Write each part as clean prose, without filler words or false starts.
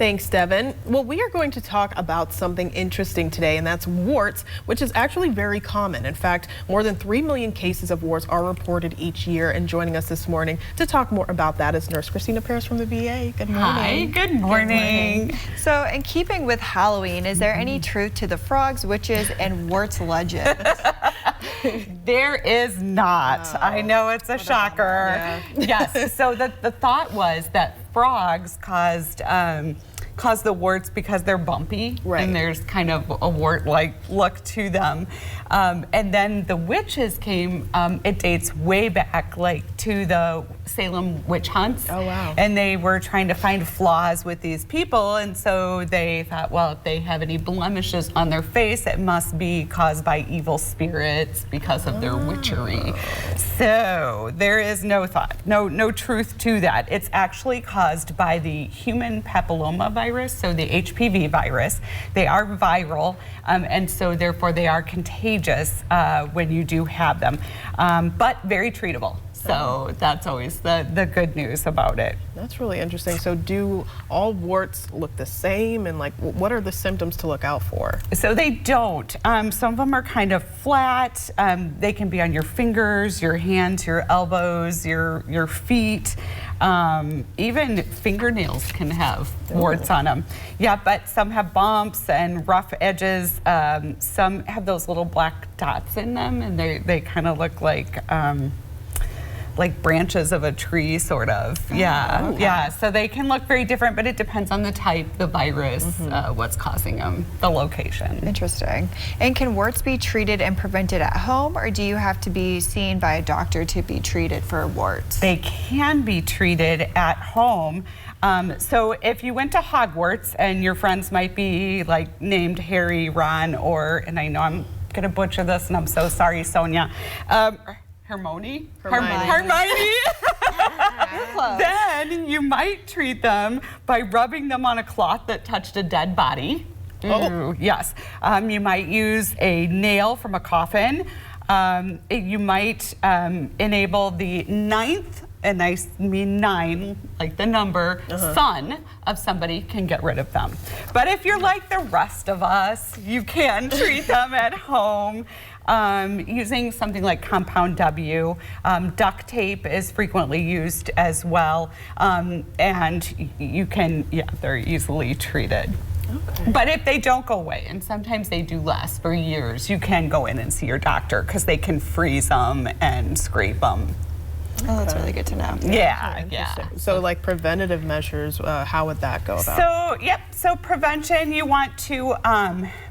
Thanks, Devin. Well, we are going to talk about something interesting today, and that's warts, which is actually very common. In fact, more than 3 million cases of warts are reported each year. And joining us this morning to talk more about that is Nurse Christina Paris from the VA. Good morning. Hi, good morning. So, in keeping with Halloween, is there any truth to the frogs, witches, and warts legend? There is not. Oh, I know it's a shocker. Yes, so the thought was that frogs caused the warts because they're bumpy, right, and there's kind of a wart-like look to them. And then the witches came, it dates way back, like to the Salem witch hunts. Oh, wow. And they were trying to find flaws with these people, and so they thought, well, if they have any blemishes on their face, it must be caused by evil spirits because of their witchery. So there is no thought, no truth to that. It's actually caused by the human papillomavirus, so the HPV virus. They are viral, and so therefore they are contagious when you do have them, but very treatable. So that's always the good news about it. That's really interesting. So do all warts look the same, and like what are the symptoms to look out for? So they don't. Some of them are kind of flat. They can be on your fingers, your hands, your elbows, your feet. Even fingernails can have warts on them. Yeah, but some have bumps and rough edges. Some have those little black dots in them, and they kind of look like branches of a tree, sort of. Yeah, okay. Yeah. So they can look very different, but it depends on the type, the virus, what's causing them, the location. Interesting. And can warts be treated and prevented at home, or do you have to be seen by a doctor to be treated for warts? They can be treated at home. So if you went to Hogwarts and your friends might be like named Harry, Ron, and I know I'm gonna butcher this, and I'm so sorry, Sonia. Hermione? Then you might treat them by rubbing them on a cloth that touched a dead body. Oh. Yes. You might use a nail from a coffin. You might enable the ninth, and I mean 9, like the number, son of somebody can get rid of them. But if you're like the rest of us, you can treat them at home. Using something like compound W. Duct tape is frequently used as well, and you can, they're easily treated. Okay. But if they don't go away, and sometimes they do last for years, you can go in and see your doctor because they can freeze them and scrape them. Oh, that's really good to know. Yeah. So like preventative measures, how would that go about? So prevention, you want to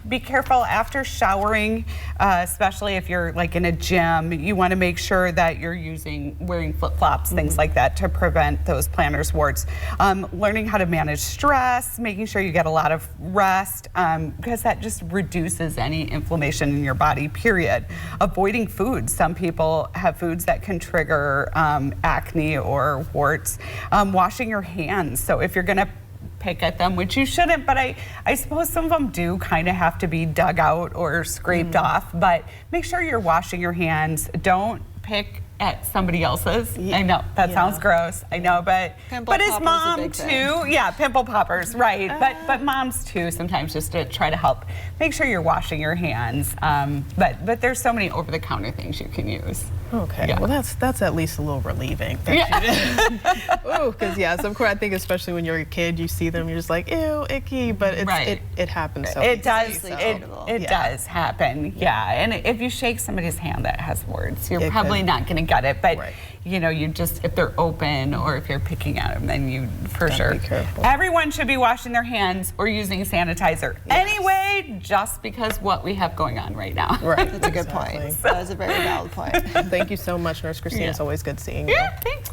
be careful after showering, especially if you're like in a gym. You want to make sure that you're wearing flip-flops, things like that, to prevent those plantar warts. Learning how to manage stress, making sure you get a lot of rest, because that just reduces any inflammation in your body, period. Avoiding foods. Some people have foods that can trigger acne or warts. Washing your hands. So if you're going to pick at them, which you shouldn't, but I suppose some of them do kind of have to be dug out or scraped off, but make sure you're washing your hands. Don't pick at somebody else's. I know that sounds gross. I know, but as mom too, pimple poppers, right? But moms too, sometimes just to try to help. Make sure you're washing your hands. But there's so many over-the-counter things you can use. Okay, well that's at least a little relieving. Ooh, because of course I think especially when you're a kid, you see them, you're just like, ew, icky, but it happens. So it does. It does happen. Yeah, and if you shake somebody's hand that has warts, you're probably not going to get it. But you know, you just, if they're open or if you're picking at them, then you for sure. Be careful. Everyone should be washing their hands or using sanitizer anyway, just because what we have going on right now. Right, that's a good point. That is a very valid point. Thank you so much, Nurse Christina. It's always good seeing you. Yeah, thanks.